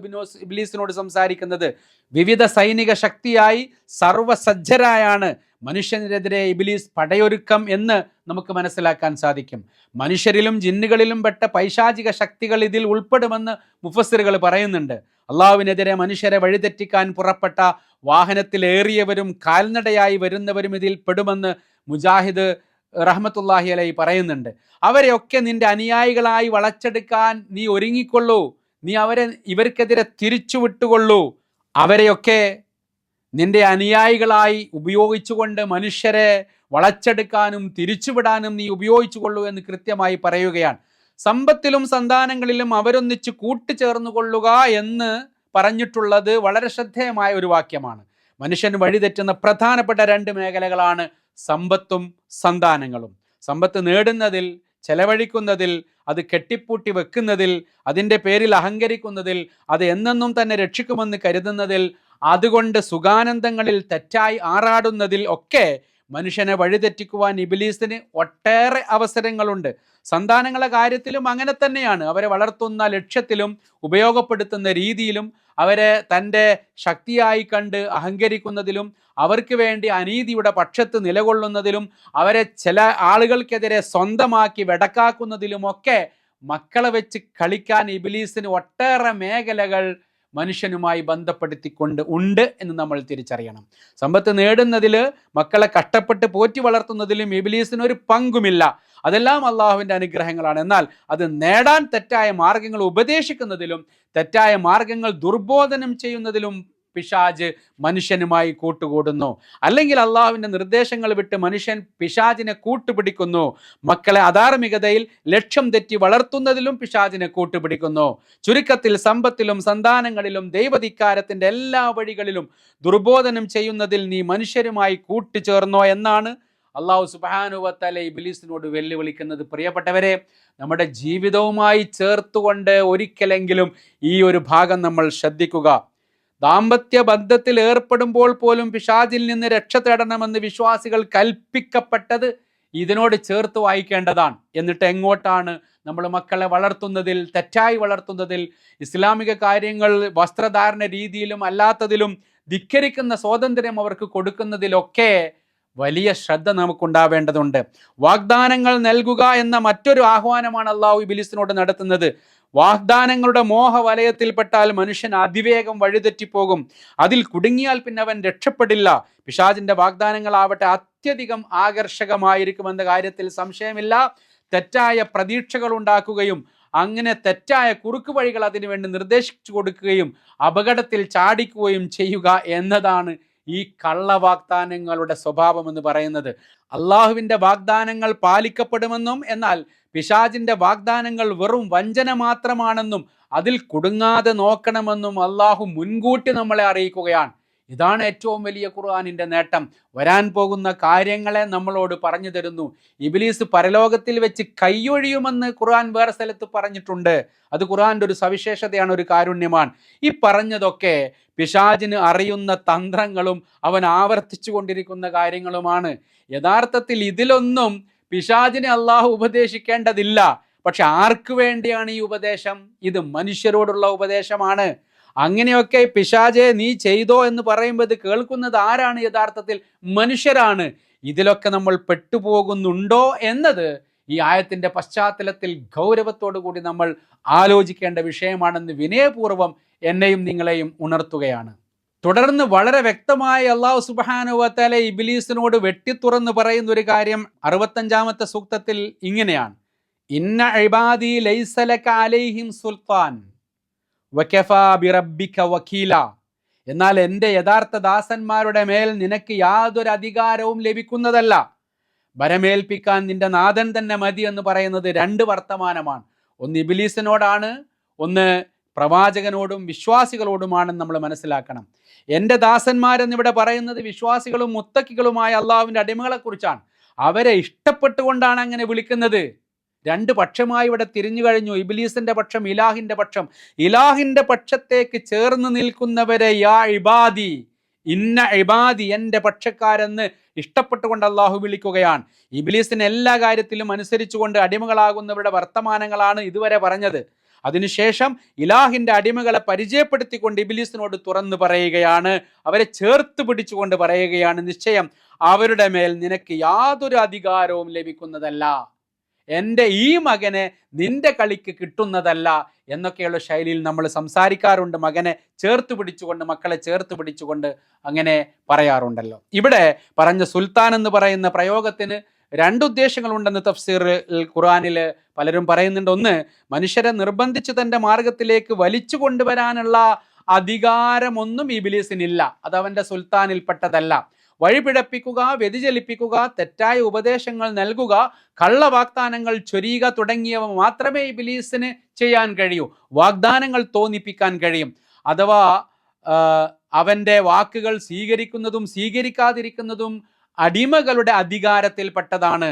ഇബ്ലീസിനോട് സംസാരിക്കുന്നത്. വിവിധ സൈനിക ശക്തിയായി സർവസജ്ജരായാണ് മനുഷ്യനെതിരെ ഇബ്ലീസ് പടയൊരുക്കം എന്ന് നമുക്ക് മനസ്സിലാക്കാൻ സാധിക്കും. മനുഷ്യരിലും ജിന്നുകളിലും പെട്ട പൈശാചിക ശക്തികൾ ഇതിൽ ഉൾപ്പെടുമെന്ന് മുഫസ്സിറുകൾ പറയുന്നുണ്ട്. അള്ളാഹുവിനെതിരെ മനുഷ്യരെ വഴിതെറ്റിക്കാൻ പുറപ്പെട്ട വാഹനത്തിലേറിയവരും കാൽനടയായി വരുന്നവരും ഇതിൽ പെടുമെന്ന് മുജാഹിദ് റഹ്മത്തുള്ളാഹി അലൈഹി പറയുന്നുണ്ട്. അവരെയൊക്കെ നിന്റെ അനുയായികളായി വളച്ചെടുക്കാൻ നീ ഒരുങ്ങിക്കൊള്ളൂ. നീ ഇവർക്കെതിരെ തിരിച്ചു വിട്ടുകൊള്ളൂ. അവരെയൊക്കെ നിന്റെ അനുയായികളായി ഉപയോഗിച്ചുകൊണ്ട് മനുഷ്യരെ വളച്ചെടുക്കാനും തിരിച്ചുവിടാനും നീ ഉപയോഗിച്ചുകൊള്ളൂ എന്ന് കൃത്യമായി പറയുകയാണ്. സമ്പത്തിലും സന്താനങ്ങളിലും അവരൊന്നിച്ച് കൂട്ടുചേർന്നുകൊള്ളുക എന്ന് പറഞ്ഞിട്ടുള്ളത് വളരെ ശ്രദ്ധേയമായ ഒരു വാക്യമാണ്. മനുഷ്യൻ വഴിതെറ്റുന്ന പ്രധാനപ്പെട്ട 2 മേഖലകളാണ് സമ്പത്തും സന്താനങ്ങളും. സമ്പത്ത് നേടുന്നതിൽ, ചെലവഴിക്കുന്നതിൽ, അത് കെട്ടിപ്പൂട്ടി വെക്കുന്നതിൽ, അതിൻ്റെ പേരിൽ അഹങ്കരിക്കുന്നതിൽ, അത് എന്നെന്നും തന്നെ രക്ഷിക്കുമെന്ന് കരുതുന്നതിൽ, അതുകൊണ്ട് സുഖാനന്ദങ്ങളിൽ തെറ്റായി ആറാടുന്നതിൽ ഒക്കെ മനുഷ്യനെ വഴിതെറ്റിക്കുവാൻ ഇബ്ലീസിന് ഒട്ടേറെ അവസരങ്ങളുണ്ട്. സന്താനങ്ങളുടെ കാര്യത്തിലും അങ്ങനെ തന്നെയാണ്. അവരെ വളർത്തുന്ന ലക്ഷ്യത്തിലും ഉപയോഗപ്പെടുത്തുന്ന രീതിയിലും അവരെ തൻ്റെ ശക്തിയായി കണ്ട് അഹങ്കരിക്കുന്നതിലും അവർക്ക് വേണ്ടി അനീതിയുടെ പക്ഷത്ത് നിലകൊള്ളുന്നതിലും അവരെ ചില ആളുകൾക്കെതിരെ സ്വന്തമാക്കി വെടക്കാക്കുന്നതിലുമൊക്കെ മക്കളെ വെച്ച് കളിക്കാൻ ഇബ്ലീസിന് ഒട്ടേറെ മേഖലകൾ മനുഷ്യനുമായി ബന്ധപ്പെടുത്തിക്കൊണ്ട് ഉണ്ട് എന്ന് നമ്മൾ തിരിച്ചറിയണം. സമ്പത്ത് നേടുന്നതിൽ, മക്കളെ കഷ്ടപ്പെട്ട് പോറ്റി വളർത്തുന്നതിലും ഇബ്ലീസിന് ഒരു പങ്കുമില്ല. അതെല്ലാം അള്ളാഹുവിൻ്റെ അനുഗ്രഹങ്ങളാണ്. എന്നാൽ അത് നേടാൻ തെറ്റായ മാർഗങ്ങൾ ഉപദേശിക്കുന്നതിലും തെറ്റായ മാർഗങ്ങൾ ദുർബോധനം ചെയ്യുന്നതിലും പിശാച് മനുഷ്യനുമായി കൂട്ടുകൂടുന്നു. അല്ലെങ്കിൽ അള്ളാഹുവിൻ്റെ നിർദ്ദേശങ്ങൾ വിട്ട് മനുഷ്യൻ പിശാചിനെ കൂട്ടുപിടിക്കുന്നു. മക്കളെ അധാർമികതയിൽ ലക്ഷ്യം തെറ്റി വളർത്തുന്നതിലും പിശാചിനെ കൂട്ടുപിടിക്കുന്നു. ചുരുക്കത്തിൽ സമ്പത്തിലും സന്താനങ്ങളിലും ദൈവധിക്കാരത്തിൻ്റെ എല്ലാ വഴികളിലും ദുർബോധനം ചെയ്യുന്നതിൽ നീ മനുഷ്യരുമായി കൂട്ടുചേർന്നോ എന്നാണ് അള്ളാഹു സുബ്ഹാനഹു വ തആല ഇബ്ലീസിനോട് വെല്ലുവിളിക്കുന്നത്. പ്രിയപ്പെട്ടവരെ, നമ്മുടെ ജീവിതവുമായി ചേർത്തുകൊണ്ട് ഒരിക്കലെങ്കിലും ഈ ഒരു ഭാഗം നമ്മൾ ശ്രദ്ധിക്കുക. ദാമ്പത്യ ബന്ധത്തിൽ ഏർപ്പെടുമ്പോൾ പോലും പിശാചിൽ നിന്ന് രക്ഷ തേടണമെന്ന് വിശ്വാസികൾ കൽപ്പിക്കപ്പെട്ടത് ഇതിനോട് ചേർത്ത് വായിക്കേണ്ടതാണ്. എന്നിട്ട് എങ്ങോട്ടാണ് നമ്മൾ മക്കളെ വളർത്തുന്നതിൽ, തെറ്റായി വളർത്തുന്നതിൽ, ഇസ്ലാമിക കാര്യങ്ങൾ വസ്ത്രധാരണ രീതിയിലും അല്ലാത്തതിലും ധിക്കരിക്കുന്ന സ്വാതന്ത്ര്യം അവർക്ക് കൊടുക്കുന്നതിലൊക്കെ വലിയ ശ്രദ്ധ നമുക്കുണ്ടാവേണ്ടതുണ്ട്. വാഗ്ദാനങ്ങൾ നൽകുക എന്ന മറ്റൊരു ആഹ്വാനമാണ് അള്ളാഹു ഇബ്ലീസിനോട് നടത്തുന്നത്. വാഗ്ദാനങ്ങളുടെ മോഹവലയത്തിൽപ്പെട്ടാൽ മനുഷ്യൻ അതിവേഗം വഴിതെറ്റിപ്പോകും. അതിൽ കുടുങ്ങിയാൽ പിന്നെ അവൻ രക്ഷപ്പെടില്ല. പിശാചിന്റെ വാഗ്ദാനങ്ങളാവട്ടെ അത്യധികം ആകർഷകമായിരിക്കുമെന്ന കാര്യത്തിൽ സംശയമില്ല. തെറ്റായ പ്രതീക്ഷകൾ ഉണ്ടാക്കുകയും അങ്ങനെ തെറ്റായ കുറുക്ക് വഴികൾ അതിനുവേണ്ടി നിർദ്ദേശിച്ചു കൊടുക്കുകയും അപകടത്തിൽ ചാടിക്കുകയും ചെയ്യുക എന്നതാണ് ഈ കള്ളവാഗ്ദാനങ്ങളുടെ സ്വഭാവം എന്ന് പറയുന്നത്. അള്ളാഹുവിൻ്റെ വാഗ്ദാനങ്ങൾ പാലിക്കപ്പെടുമെന്നും എന്നാൽ പിശാചിന്റെ വാഗ്ദാനങ്ങൾ വെറും വഞ്ചന മാത്രമാണെന്നും അതിൽ കുടുങ്ങാതെ നോക്കണമെന്നും അള്ളാഹു മുൻകൂട്ടി നമ്മളെ അറിയിക്കുകയാണ്. ഇതാണ് ഏറ്റവും വലിയ ഖുർആനിൻ്റെ നേട്ടം. വരാൻ പോകുന്ന കാര്യങ്ങളെ നമ്മളോട് പറഞ്ഞു തരുന്നു. ഇബ്ലീസ് പരലോകത്തിൽ വെച്ച് കൈയൊഴിയുമെന്ന് ഖുർആൻ വേറെ സ്ഥലത്ത് പറഞ്ഞിട്ടുണ്ട്. അത് ഖുർആൻ്റെ ഒരു സവിശേഷതയാണ്, ഒരു കാരുണ്യമാണ്. ഈ പറഞ്ഞതൊക്കെ പിശാചിന് അറിയുന്ന തന്ത്രങ്ങളും അവൻ ആവർത്തിച്ചു കൊണ്ടിരിക്കുന്ന കാര്യങ്ങളുമാണ്. യഥാർത്ഥത്തിൽ ഇതിലൊന്നും പിശാചിനെ അള്ളാഹു ഉപദേശിക്കേണ്ടതില്ല. പക്ഷെ ആർക്ക് വേണ്ടിയാണ് ഈ ഉപദേശം? ഇത് മനുഷ്യരോടുള്ള ഉപദേശമാണ്. അങ്ങനെയൊക്കെ പിശാചെ നീ ചെയ്തോ എന്ന് പറയുമ്പോൾ ഇത് കേൾക്കുന്നത് ആരാണ്? യഥാർത്ഥത്തിൽ മനുഷ്യരാണ്. ഇതിലൊക്കെ നമ്മൾ പെട്ടുപോകുന്നുണ്ടോ എന്നത് ഈ ആയത്തിന്റെ പശ്ചാത്തലത്തിൽ ഗൗരവത്തോടു കൂടി നമ്മൾ ആലോചിക്കേണ്ട വിഷയമാണെന്ന് വിനയപൂർവ്വം എന്നെയും നിങ്ങളെയും ഉണർത്തുകയാണ്. തുടർന്ന് വളരെ വ്യക്തമായി അല്ലാഹു സുബ്ഹാനഹു വ തആല ഇബ്ലീസിനോട് വെട്ടിത്തുറന്ന് പറയുന്ന ഒരു കാര്യം 65-ാമത്തെ സൂക്തത്തിൽ ഇങ്ങനെയാണ്: ഇന്ന ഇബാദി ലൈസ ലക അലൈഹിം സുൽത്താൻ വകഫാ ബിറബ്ബിക വകീല. എന്നാൽ എൻ്റെ യഥാർത്ഥ ദാസന്മാരുടെ മേൽ നിനക്ക് യാതൊരു അധികാരവും ലഭിക്കുന്നതല്ല. ഭരമേൽപ്പിക്കാൻ നിന്റെ നാഥൻ തന്നെ മതി എന്ന് പറയുന്നത് രണ്ട് വർത്തമാനമാണ്. ഒന്ന് ഇബ്ലീസിനോടാണ്, ഒന്ന് പ്രവാചകനോടും വിശ്വാസികളോടുമാണെന്ന് നമ്മൾ മനസ്സിലാക്കണം. എൻ്റെ ദാസന്മാരെന്നിവിടെ പറയുന്നത് വിശ്വാസികളും മുത്തക്കികളുമായ അള്ളാഹുവിൻ്റെ അടിമകളെക്കുറിച്ചാണ്. അവരെ ഇഷ്ടപ്പെട്ടുകൊണ്ടാണ് അങ്ങനെ വിളിക്കുന്നത്. രണ്ട് പക്ഷമായി ഇവിടെ തിരിഞ്ഞു കഴിഞ്ഞു. ഇബ്ലീസിന്റെ പക്ഷം, ഇലാഹിന്റെ പക്ഷം. ഇലാഹിന്റെ പക്ഷത്തേക്ക് ചേർന്ന് നിൽക്കുന്നവരെ യാ ഇബാദി, ഇന്ന ഇബാദി, എൻ്റെ പക്ഷക്കാരെന്ന് ഇഷ്ടപ്പെട്ടുകൊണ്ട് അള്ളാഹു വിളിക്കുകയാണ്. ഇബ്ലീസിന് എല്ലാ കാര്യത്തിലും അനുസരിച്ചുകൊണ്ട് അടിമകളാകുന്നവരുടെ വർത്തമാനങ്ങളാണ് ഇതുവരെ പറഞ്ഞത്. അതിനുശേഷം ഇലാഹിന്റെ അടിമകളെ പരിചയപ്പെടുത്തിക്കൊണ്ട് ഇബ്ലീസിനോട് തുറന്നു പറയുകയാണ്, അവരെ ചേർത്ത് പിടിച്ചുകൊണ്ട് പറയുകയാണ്, നിശ്ചയം അവരുടെ മേൽ നിനക്ക് യാതൊരു അധികാരവും ലഭിക്കുന്നതല്ല, എൻ്റെ ഈ മകനെ നിന്റെ കളിക്ക് കിട്ടുന്നതല്ല എന്നൊക്കെയുള്ള ശൈലിയിൽ നമ്മൾ സംസാരിക്കാറുണ്ട്. മകനെ ചേർത്ത് പിടിച്ചുകൊണ്ട്, മക്കളെ ചേർത്ത് പിടിച്ചുകൊണ്ട് അങ്ങനെ പറയാറുണ്ടല്ലോ. ഇവിടെ പറഞ്ഞ സുൽത്താൻ എന്ന് പറയുന്ന പ്രയോഗത്തിന് രണ്ട് ഉദ്ദേശങ്ങളുണ്ടെന്ന് തഫ്സീറിൽ ഖുർആനിൽ പലരും പറയുന്നുണ്ട്. ഒന്ന്, മനുഷ്യരെ നിർബന്ധിച്ച് തൻ്റെ മാർഗത്തിലേക്ക് വലിച്ചു കൊണ്ടുവരാനുള്ള അധികാരമൊന്നും ഇബ്ലീസിനില്ല, അത് അവൻ്റെ സുൽത്താനിൽപ്പെട്ടതല്ല. വഴിപിഴപ്പിക്കുക, വ്യതിചലിപ്പിക്കുക, തെറ്റായ ഉപദേശങ്ങൾ നൽകുക, കള്ളവാഗ്ദാനങ്ങൾ ചൊരിയുക തുടങ്ങിയവ മാത്രമേ ഇബ്ലീസിന് ചെയ്യാൻ കഴിയൂ. വാഗ്ദാനങ്ങൾ തോന്നിപ്പിക്കാൻ കഴിയും. അഥവാ അവൻ്റെ വാക്കുകൾ സ്വീകരിക്കുന്നതും സ്വീകരിക്കാതിരിക്കുന്നതും അടിമകളുടെ അധികാരത്തിൽപ്പെട്ടതാണ്,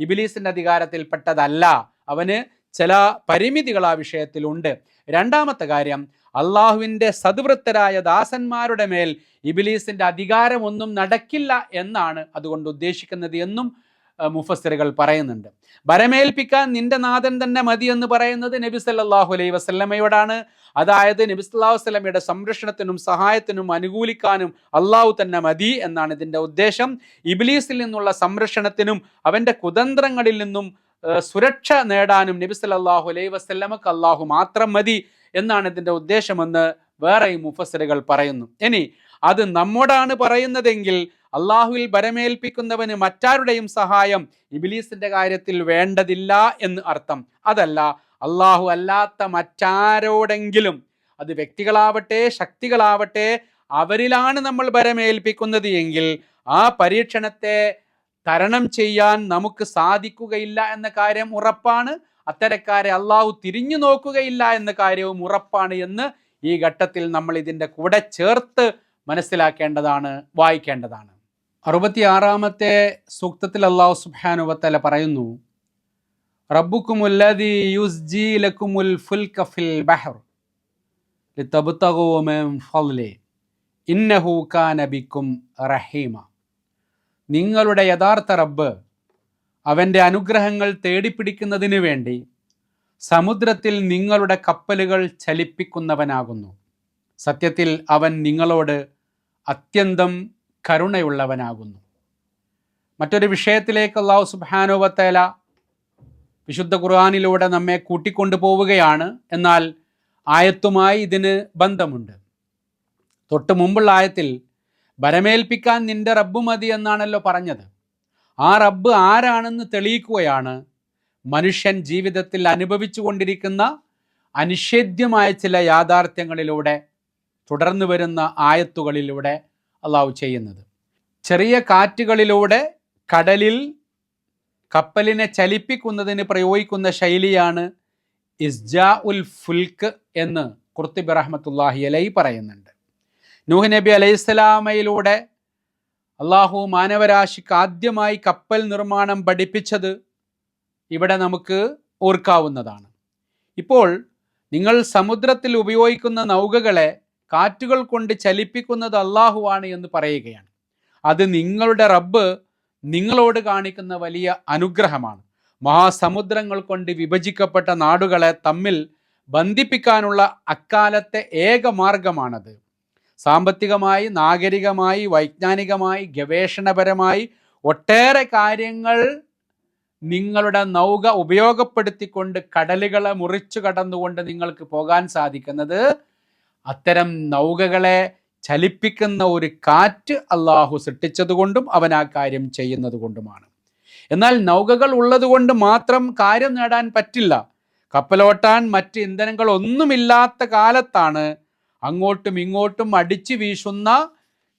ഇബ്ലീസിന്റെ അധികാരത്തിൽപ്പെട്ടതല്ല. അവന് ചില പരിമിതികൾ ആ വിഷയത്തിലുണ്ട്. രണ്ടാമത്തെ കാര്യം, അള്ളാഹുവിൻ്റെ സദ്വൃത്തരായ ദാസന്മാരുടെ മേൽ ഇബ്ലീസിന്റെ അധികാരമൊന്നും നടക്കില്ല എന്നാണ് അതുകൊണ്ട് ഉദ്ദേശിക്കുന്നത് എന്നും മുഫസ്സിറുകൾ പറയുന്നുണ്ട്. ഭരമേൽപ്പിക്കാൻ നിന്റെ നാഥൻ തന്നെ മതി എന്ന് പറയുന്നത് നബി സല്ലല്ലാഹു അലൈഹി വസല്ലമയോടാണ്. അതായത് നബി സല്ലല്ലാഹു അലൈഹി വസല്ലമയുടെ സംരക്ഷണത്തിനും സഹായത്തിനും അനുകൂലിക്കാനും അള്ളാഹു തന്നെ മതി എന്നാണ് ഇതിൻ്റെ ഉദ്ദേശം. ഇബ്ലീസിൽ നിന്നുള്ള സംരക്ഷണത്തിനും അവൻ്റെ കുതന്ത്രങ്ങളിൽ നിന്നും സുരക്ഷ നേടാനും നബി സല്ലല്ലാഹു അലൈഹി വസല്ലമക്ക് അള്ളാഹു മാത്രം മതി എന്നാണ് ഇതിൻ്റെ ഉദ്ദേശമെന്ന് വേറെയും മുഫസ്സിറുകൾ പറയുന്നു. ഇനി അത് നമ്മോടാണ് പറയുന്നതെങ്കിൽ അള്ളാഹുവിൽ ഭരമേൽപ്പിക്കുന്നവന് മറ്റാരുടെയും സഹായം ഇബ്ലീസിന്റെ കാര്യത്തിൽ വേണ്ടതില്ല എന്ന് അർത്ഥം. അതല്ല, അള്ളാഹു അല്ലാത്ത മറ്റാരോടെങ്കിലും, അത് വ്യക്തികളാവട്ടെ ശക്തികളാവട്ടെ, അവരിലാണ് നമ്മൾ ഭരമേൽപ്പിക്കുന്നത് എങ്കിൽ ആ പരീക്ഷണത്തെ തരണം ചെയ്യാൻ നമുക്ക് സാധിക്കുകയില്ല എന്ന കാര്യം ഉറപ്പാണ്. അത്തരക്കാരെ അള്ളാഹു തിരിഞ്ഞു നോക്കുകയില്ല എന്ന കാര്യവും ഉറപ്പാണ് എന്ന് ഈ ഘട്ടത്തിൽ നമ്മൾ ഇതിൻ്റെ കൂടെ ചേർത്ത് മനസ്സിലാക്കേണ്ടതാണ്, വായിക്കേണ്ടതാണ്. 66-ാമത്തെ സൂക്തത്തിൽ അല്ലാഹു സുബ്ഹാനഹു വ തആല പറയുന്നു: റബ്ബുക്കുമുല്ലദീ യുസ്ജീ ലക്കുമുൽ ഫുൽക ഫിൽ ബഹർ ലിതബ്തഗൂ മിൻ ഫളലി. ഇന്നഹു കാന ബിക്കും റഹീമ. നിങ്ങളുടെ യഥാർത്ഥ റബ്ബ് അവൻ്റെ അനുഗ്രഹങ്ങൾ തേടിപ്പിടിക്കുന്നതിന് വേണ്ടി സമുദ്രത്തിൽ നിങ്ങളുടെ കപ്പലുകൾ ചലിപ്പിക്കുന്നവനാകുന്നു. സത്യത്തിൽ അവൻ നിങ്ങളോട് അത്യന്തം കരുണയുള്ളവനാകുന്നു. മറ്റൊരു വിഷയത്തിലേക്ക് അല്ലാഹു സുബ്ഹാനഹു വ തആല വിശുദ്ധ ഖുർആനിലൂടെ നമ്മെ കൂട്ടിക്കൊണ്ടു പോവുകയാണ്. എന്നാൽ ആയത്തുമായി ഇതിന് ബന്ധമുണ്ട്. തൊട്ട് മുമ്പുള്ള ആയത്തിൽ ഭരമേൽപ്പിക്കാൻ നിന്റെ റബ്ബ് മതി എന്നാണല്ലോ പറഞ്ഞത്. ആ റബ്ബ് ആരാണെന്ന് തെളിയിക്കുകയാണ് മനുഷ്യൻ ജീവിതത്തിൽ അനുഭവിച്ചു കൊണ്ടിരിക്കുന്ന അനിഷേധ്യമായ ചില യാഥാർത്ഥ്യങ്ങളിലൂടെ തുടർന്നു വരുന്ന ആയത്തുകളിലൂടെ അള്ളാഹു ചെയ്യുന്നത്. ചെറിയ കാറ്റുകളിലൂടെ കടലിൽ കപ്പലിനെ ചലിപ്പിക്കുന്നതിന് പ്രയോഗിക്കുന്ന ശൈലിയാണ് ഇസ്ജാ ഉൽ ഫുൽക്ക് എന്ന് ഖുർത്തുബി റഹ്മത്തുള്ളാഹി അലൈഹി പറയുന്നുണ്ട്. നൂഹ് നബി അലൈഹിസ്സലാമയിലൂടെ അള്ളാഹു മാനവരാശിക്ക് ആദ്യമായി കപ്പൽ നിർമ്മാണം പഠിപ്പിച്ചത് ഇവിടെ നമുക്ക് ഓർക്കാവുന്നതാണ്. ഇപ്പോൾ നിങ്ങൾ സമുദ്രത്തിൽ ഉപയോഗിക്കുന്ന നൗകകളെ കാറ്റുകൾ കൊണ്ട് ചലിപ്പിക്കുന്നത് അള്ളാഹുവാണ് എന്ന് പറയുകയാണ്. അത് നിങ്ങളുടെ റബ്ബ് നിങ്ങളോട് കാണിക്കുന്ന വലിയ അനുഗ്രഹമാണ്. മഹാസമുദ്രങ്ങൾ കൊണ്ട് വിഭജിക്കപ്പെട്ട നാടുകളെ തമ്മിൽ ബന്ധിപ്പിക്കാനുള്ള അക്കാലത്തെ ഏക മാർഗമാണത്. സാമ്പത്തികമായി, നാഗരികമായി, വൈജ്ഞാനികമായി, ഗവേഷണപരമായി ഒട്ടേറെ കാര്യങ്ങൾ നിങ്ങളുടെ നൗക ഉപയോഗപ്പെടുത്തിക്കൊണ്ട് കടലുകളെ മുറിച്ചു കടന്നുകൊണ്ട് നിങ്ങൾക്ക് പോകാൻ സാധിക്കുന്നത് അത്തരം നൗകകളെ ചലിപ്പിക്കുന്ന ഒരു കാറ്റ് അള്ളാഹു സൃഷ്ടിച്ചതുകൊണ്ടും അവൻ ആ കാര്യം ചെയ്യുന്നത് കൊണ്ടുമാണ്. എന്നാൽ നൗകകൾ ഉള്ളത് കൊണ്ട് മാത്രം കാര്യം നേടാൻ പറ്റില്ല. കപ്പലോട്ടാൻ മറ്റ് ഇന്ധനങ്ങൾ ഒന്നുമില്ലാത്ത കാലത്താണ് അങ്ങോട്ടും ഇങ്ങോട്ടും അടിച്ചു വീശുന്ന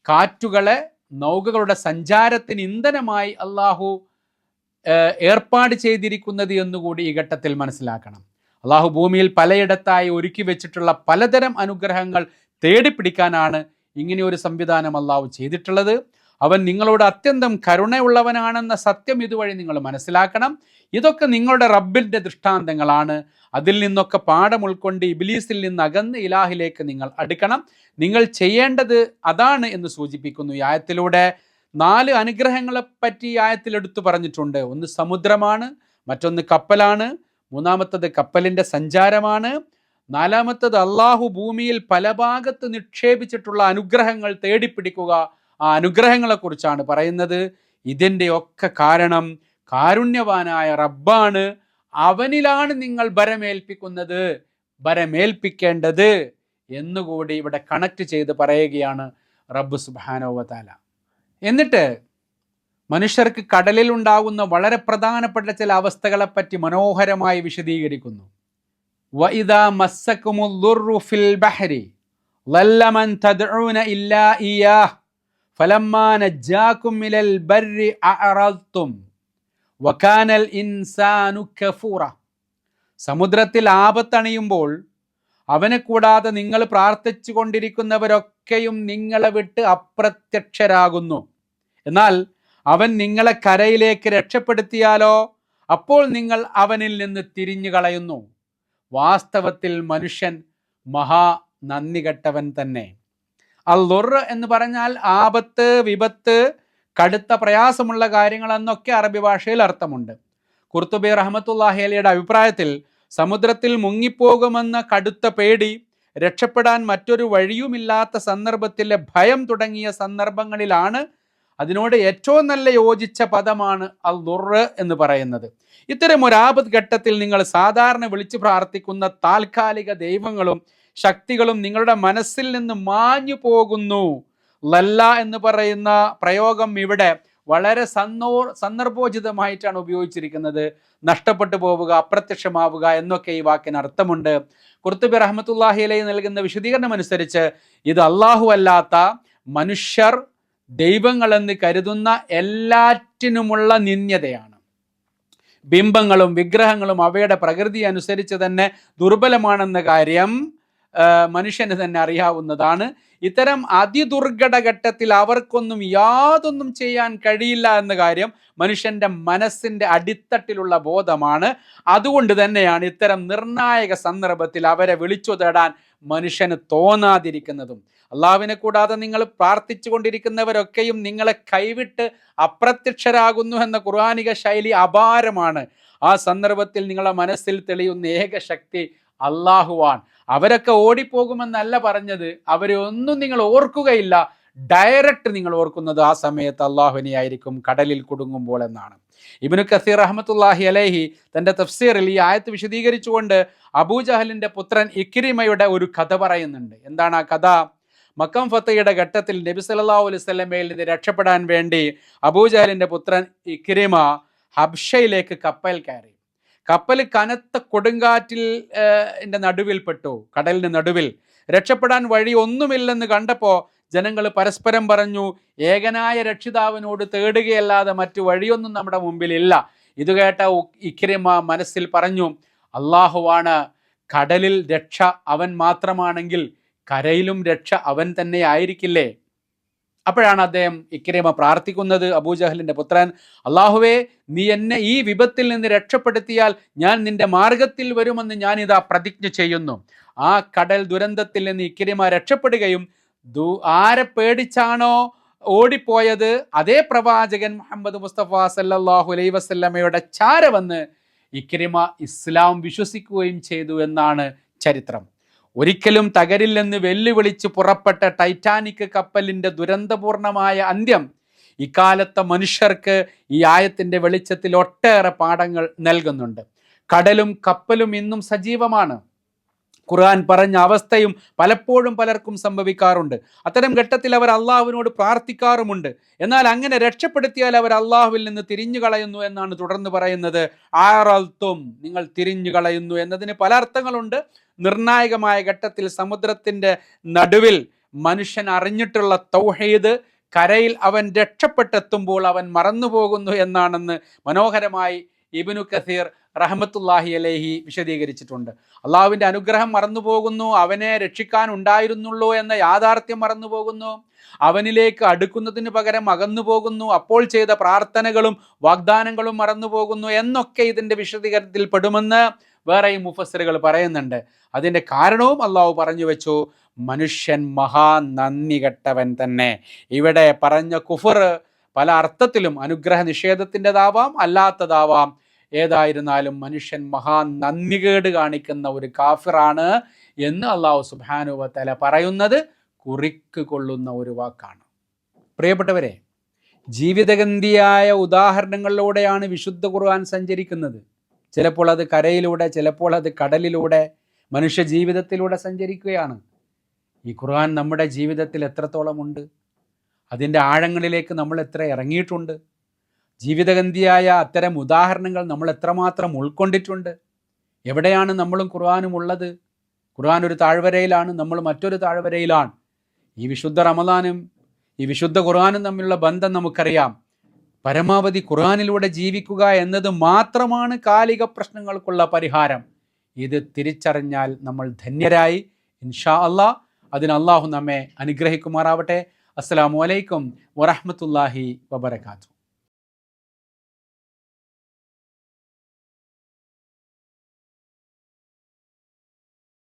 കാറ്റുകളെ നൗകകളുടെ സഞ്ചാരത്തിന് ഇന്ധനമായി അള്ളാഹു ഏർപ്പാട് ചെയ്തിരിക്കുന്നത് എന്നുകൂടി ഈ ഘട്ടത്തിൽ മനസ്സിലാക്കണം. അള്ളാഹു ഭൂമിയിൽ പലയിടത്തായി ഒരുക്കി വെച്ചിട്ടുള്ള പലതരം അനുഗ്രഹങ്ങൾ തേടിപ്പിടിക്കാനാണ് ഇങ്ങനെയൊരു സംവിധാനം അള്ളാഹു ചെയ്തിട്ടുള്ളത്. അവൻ നിങ്ങളോട് അത്യന്തം കരുണയുള്ളവനാണെന്ന സത്യം ഇതുവഴി നിങ്ങൾ മനസ്സിലാക്കണം. ഇതൊക്കെ നിങ്ങളുടെ റബ്ബിൻ്റെ ദൃഷ്ടാന്തങ്ങളാണ്. അതിൽ നിന്നൊക്കെ പാഠം ഉൾക്കൊണ്ട് ഇബ്ലീസിൽ നിന്ന് അകന്ന് ഇലാഹിലേക്ക് നിങ്ങൾ അടുക്കണം. നിങ്ങൾ ചെയ്യേണ്ടത് അതാണ് എന്ന് സൂചിപ്പിക്കുന്നു. ഈ ആയത്തിലൂടെ 4 അനുഗ്രഹങ്ങളെപ്പറ്റി ഈ ആയത്തിൽ എടുത്തു പറഞ്ഞിട്ടുണ്ട്. ഒന്ന് സമുദ്രമാണ്, മറ്റൊന്ന് കപ്പലാണ്, മൂന്നാമത്തത് കപ്പലിൻ്റെ സഞ്ചാരമാണ്, നാലാമത്തത് അള്ളാഹു ഭൂമിയിൽ പല ഭാഗത്ത് നിക്ഷേപിച്ചിട്ടുള്ള അനുഗ്രഹങ്ങൾ തേടിപ്പിടിക്കുക. ആ അനുഗ്രഹങ്ങളെക്കുറിച്ചാണ് പറയുന്നത്. ഇതിൻ്റെ ഒക്കെ കാരണം കാരുണ്യവാനായ റബ്ബാണ്. അവനിലാണ് നിങ്ങൾ ഭരമേൽപ്പിക്കേണ്ടത് എന്നുകൂടി ഇവിടെ കണക്ട് ചെയ്ത് പറയുകയാണ് റബ്ബ് സുബ്ഹാനഹു വ തആല. എന്നിട്ട് മനുഷ്യർക്ക് കടലിൽ ഉണ്ടാകുന്ന വളരെ പ്രധാനപ്പെട്ട ചില അവസ്ഥകളെപ്പറ്റി മനോഹരമായി വിശദീകരിക്കുന്നു. വഇദാ മസ്സകുമുൽ ദുർറു ഫിൽ ബഹരി ളല്ല മൻ തദ്ഊന ഇല്ലാ ഇയ്യാഹ് ഫലമ്മാ നജ്ജാകും മിനൽ ബർരി അഅറദ്തും വകാനൽ ഇൻസാനു കഫൂറ. സമുദ്രത്തിൽ ആപത്തണിയുമ്പോൾ അവനെ കൂടാതെ നിങ്ങൾ പ്രാർത്ഥിച്ചു കൊണ്ടിരിക്കുന്നവരൊക്കെയും നിങ്ങളെ വിട്ട് അപ്രത്യക്ഷരാകുന്നു. എന്നാൽ അവൻ നിങ്ങളെ കരയിലേക്ക് രക്ഷപ്പെടുത്തിയാലോ അപ്പോൾ നിങ്ങൾ അവനിൽ നിന്ന് തിരിഞ്ഞു കളയുന്നു. വാസ്തവത്തിൽ മനുഷ്യൻ മഹാ നന്ദി കെട്ടവൻ തന്നെ. അൽ-ദുർർ എന്ന് പറഞ്ഞാൽ ആപത്ത്, വിപത്ത്, കടുത്ത പ്രയാസമുള്ള കാര്യങ്ങൾ എന്നൊക്കെ അറബി ഭാഷയിൽ അർത്ഥമുണ്ട്. ഖുർത്തുബി റഹ്മത്തുള്ളാഹി അലൈഹിയുടെ അഭിപ്രായത്തിൽ സമുദ്രത്തിൽ മുങ്ങിപ്പോകുമെന്ന കടുത്ത പേടി, രക്ഷപ്പെടാൻ മറ്റൊരു വഴിയുമില്ലാത്ത സന്ദർഭത്തിലെ ഭയം തുടങ്ങിയ സന്ദർഭങ്ങളിലാണ് അതിനോട് ഏറ്റവും നല്ല യോജിച്ച പദമാണ് അൽ-ദുർർ എന്ന് പറയുന്നത്. ഇത്തരം ഒരു ആപത്ത് ഘട്ടത്തിൽ നിങ്ങൾ സാധാരണ വിളിച്ചു പ്രാർത്ഥിക്കുന്ന താൽക്കാലിക ദൈവങ്ങളും ശക്തികളും നിങ്ങളുടെ മനസ്സിൽ നിന്ന് മാഞ്ഞു പോകുന്നു. ലല്ല എന്ന് പറയുന്ന പ്രയോഗം ഇവിടെ വളരെ സന്ദർഭോചിതമായിട്ടാണ് ഉപയോഗിച്ചിരിക്കുന്നത്. നഷ്ടപ്പെട്ടു പോവുക, അപ്രത്യക്ഷമാവുക എന്നൊക്കെ ഈ വാക്കിന് അർത്ഥമുണ്ട്. ഖുർത്തുബി റഹ്മത്തുള്ളാഹി അലൈഹി നൽകുന്ന വിശദീകരണം അനുസരിച്ച് ഇത് അള്ളാഹു അല്ലാത്ത മനുഷ്യർ ദൈവങ്ങളെന്ന് കരുതുന്ന എല്ലാറ്റിനുമുള്ള നിന്ദ്യതയാണ്. ബിംബങ്ങളും വിഗ്രഹങ്ങളും അവയുടെ പ്രകൃതി അനുസരിച്ച് തന്നെ ദുർബലമാണെന്ന കാര്യം മനുഷ്യന് തന്നെ അറിയാവുന്നതാണ്. ഇത്തരം അതിദുർഘട ഘട്ടത്തിൽ അവർക്കൊന്നും യാതൊന്നും ചെയ്യാൻ കഴിയില്ല എന്ന കാര്യം മനുഷ്യന്റെ മനസ്സിന്റെ അടിത്തട്ടിലുള്ള ബോധമാണ്. അതുകൊണ്ട് തന്നെയാണ് ഇത്തരം നിർണായക സന്ദർഭത്തിൽ അവരെ വിളിച്ചു തേടാൻ മനുഷ്യന് തോന്നാതിരിക്കുന്നതും. അള്ളാഹുവിനെ കൂടാതെ നിങ്ങൾ പ്രാർത്ഥിച്ചു കൊണ്ടിരിക്കുന്നവരൊക്കെയും നിങ്ങളെ കൈവിട്ട് അപ്രത്യക്ഷരാകുന്നു എന്ന ഖുർആനിക ശൈലി അപാരമാണ്. ആ സന്ദർഭത്തിൽ നിങ്ങളുടെ മനസ്സിൽ തെളിയുന്ന ഏക ശക്തി അള്ളാഹുവാൻ. അവരൊക്കെ ഓടിപ്പോകുമെന്നല്ല പറഞ്ഞത്, അവരെ ഒന്നും നിങ്ങൾ ഓർക്കുകയില്ല, ഡയറക്റ്റ് നിങ്ങൾ ഓർക്കുന്നത് ആ സമയത്ത് അള്ളാഹുവിനെ ആയിരിക്കും കടലിൽ കുടുങ്ങുമ്പോൾ എന്നാണ്. ഇബ്നു കസീർ റഹ്മത്തുള്ളാഹി അലൈഹി തൻ്റെ തഫ്സീറിൽ ഈ ആയത്ത് വിശദീകരിച്ചുകൊണ്ട് അബൂജഹലിൻ്റെ പുത്രൻ ഇക്രിമയുടെ ഒരു കഥ പറയുന്നുണ്ട്. എന്താണ് ആ കഥ? മക്കം ഫത്തയുടെ ഘട്ടത്തിൽ നബി സല്ലല്ലാഹു അലൈഹി വസല്ലമയിൽ നിന്ന് രക്ഷപ്പെടാൻ വേണ്ടി അബൂജഹലിൻ്റെ പുത്രൻ ഇക്രിമ ഹബ്ഷയിലേക്ക് കപ്പൽ കയറി. കപ്പൽ കനത്ത കൊടുങ്കാറ്റിൽ നടുവിൽപ്പെട്ടു, കടലിന് നടുവിൽ. രക്ഷപ്പെടാൻ വഴി ഒന്നുമില്ലെന്ന് കണ്ടപ്പോൾ ജനങ്ങൾ പരസ്പരം പറഞ്ഞു, ഏകനായ രക്ഷിതാവിനോട് തേടുകയല്ലാതെ മറ്റു വഴിയൊന്നും നമ്മുടെ മുമ്പിലില്ല. ഇത് കേട്ട ഇക്രിമ മനസ്സിൽ പറഞ്ഞു, അള്ളാഹുവാണ്, കടലിൽ രക്ഷ അവൻ മാത്രമാണെങ്കിൽ കരയിലും രക്ഷ അവൻ തന്നെ ആയിരിക്കില്ലേ? അപ്പോഴാണ് അദ്ദേഹം ഇക്രിമ പ്രാർത്ഥിക്കുന്നത്, അബൂജഹലിൻ്റെ പുത്രൻ, അള്ളാഹുവേ, നീ എന്നെ ഈ വിപത്തിൽ നിന്ന് രക്ഷപ്പെടുത്തിയാൽ ഞാൻ നിന്റെ മാർഗത്തിൽ വരുമെന്ന് ഞാനിതാ പ്രതിജ്ഞ ചെയ്യുന്നു. ആ കടൽ ദുരന്തത്തിൽ നിന്ന് ഇക്രിമ രക്ഷപ്പെടുകയും ആരെ പേടിച്ചാണോ ഓടിപ്പോയത് അതേ പ്രവാചകൻ മുഹമ്മദ് മുസ്തഫ സല്ലല്ലാഹു അലൈഹി വസല്ലമയുടെ ചാര വന്ന് ഇക്രിമ ഇസ്ലാം വിശ്വസിക്കുകയും ചെയ്തു എന്നാണ് ചരിത്രം. ഒരിക്കലും തകരില്ലെന്ന് വെല്ലുവിളിച്ച് പുറപ്പെട്ട ടൈറ്റാനിക് കപ്പലിൻ്റെ ദുരന്തപൂർണമായ അന്ത്യം ഇക്കാലത്തെ മനുഷ്യർക്ക് ഈ ആയത്തിൻ്റെ വെളിച്ചത്തിൽ ഒട്ടേറെ പാഠങ്ങൾ നൽകുന്നുണ്ട്. കടലും കപ്പലും ഇന്നും സജീവമാണ്. ഖുർആൻ പറഞ്ഞ അവസ്ഥയും പലപ്പോഴും പലർക്കും സംഭവിക്കാറുണ്ട്. അത്തരം ഘട്ടത്തിൽ അവർ അള്ളാഹുവിനോട് പ്രാർത്ഥിക്കാറുമുണ്ട്. എന്നാൽ അങ്ങനെ രക്ഷപ്പെടുത്തിയാൽ അവർ അള്ളാഹുവിൽ നിന്ന് തിരിഞ്ഞു കളയുന്നു എന്നാണ് തുടർന്ന് പറയുന്നത്. ആറൽത്തും, നിങ്ങൾ തിരിഞ്ഞു കളയുന്നു എന്നതിന് പല അർത്ഥങ്ങളുണ്ട്. നിർണായകമായ ഘട്ടത്തിൽ സമുദ്രത്തിൻ്റെ നടുവിൽ മനുഷ്യൻ അറിഞ്ഞിട്ടുള്ള തൗഹീദ് കരയിൽ അവൻ രക്ഷപ്പെട്ടെത്തുമ്പോൾ അവൻ മറന്നുപോകുന്നു എന്നാണെന്ന് മനോഹരമായി ഇബ്നു കസീർ റഹ്മത്തുള്ളാഹി അലൈഹി വിശദീകരിച്ചിട്ടുണ്ട്. അള്ളാഹുവിൻ്റെ അനുഗ്രഹം മറന്നുപോകുന്നു, അവനെ രക്ഷിക്കാൻ ഉണ്ടായിരുന്നുള്ളൂ എന്ന യാഥാർത്ഥ്യം മറന്നുപോകുന്നു, അവനിലേക്ക് അടുക്കുന്നതിന് പകരം അകന്നു പോകുന്നു, അപ്പോൾ ചെയ്ത പ്രാർത്ഥനകളും വാഗ്ദാനങ്ങളും മറന്നുപോകുന്നു എന്നൊക്കെ ഇതിൻ്റെ വിശദീകരണത്തിൽ പെടുമെന്ന് വേറെയും മുഫസ്സിറുകൾ പറയുന്നുണ്ട്. അതിൻ്റെ കാരണവും അള്ളാഹു പറഞ്ഞു വെച്ചു, മനുഷ്യൻ മഹാ നന്ദി കെട്ടവൻ തന്നെ. ഇവിടെ പറഞ്ഞ കുഫർ പല അർത്ഥത്തിലും അനുഗ്രഹ നിഷേധത്തിൻ്റെതാവാം, അല്ലാത്തതാവാം. ഏതായിരുന്നാലും മനുഷ്യൻ മഹാ നന്ദികേട് കാണിക്കുന്ന ഒരു കാഫിറാണ് എന്ന് അള്ളാഹു സുബ്ഹാനഹു വ തആല പറയുന്നത് കുറിക്ക് കൊള്ളുന്ന ഒരു വാക്കാണ്. പ്രിയപ്പെട്ടവരെ, ജീവിതഗന്ധിയായ ഉദാഹരണങ്ങളിലൂടെയാണ് വിശുദ്ധ ഖുർആൻ സഞ്ചരിക്കുന്നത്. ചിലപ്പോൾ അത് കരയിലൂടെ, ചിലപ്പോൾ അത് കടലിലൂടെ, മനുഷ്യ ജീവിതത്തിലൂടെ സഞ്ചരിക്കുകയാണ്. ഈ ഖുർആൻ നമ്മുടെ ജീവിതത്തിൽ എത്രത്തോളം ഉണ്ട്, അതിൻ്റെ ആഴങ്ങളിലേക്ക് നമ്മൾ എത്ര ഇറങ്ങിയിട്ടുണ്ട്, ജീവിതഗന്ധിയായ അത്തരം ഉദാഹരണങ്ങൾ നമ്മൾ എത്രമാത്രം ഉൾക്കൊണ്ടിട്ടുണ്ട്. എവിടെയാണ് നമ്മളും ഖുർആനും ഉള്ളത്? ഖുർആൻ ഒരു താഴ്വരയിലാണ്, നമ്മൾ മറ്റൊരു താഴ്വരയിലാണ്. ഈ വിശുദ്ധ റമദാനും ഈ വിശുദ്ധ ഖുർആനും തമ്മിലുള്ള ബന്ധം നമുക്കറിയാം. പരമാവധി ഖുർആനിലൂടെ ജീവിക്കുക എന്നത് മാത്രമാണ് കാലിക പ്രശ്നങ്ങൾക്കുള്ള പരിഹാരം. ഇത് തിരിച്ചറിഞ്ഞാൽ നമ്മൾ ധന്യരായി. ഇൻഷാ അല്ലാഹ് അതിന് അള്ളാഹു നമ്മെ അനുഗ്രഹിക്കുമാറാവട്ടെ. അസ്സലാമു അലൈക്കും വറഹ്മത്തുള്ളാഹി വബറകാതുഹു.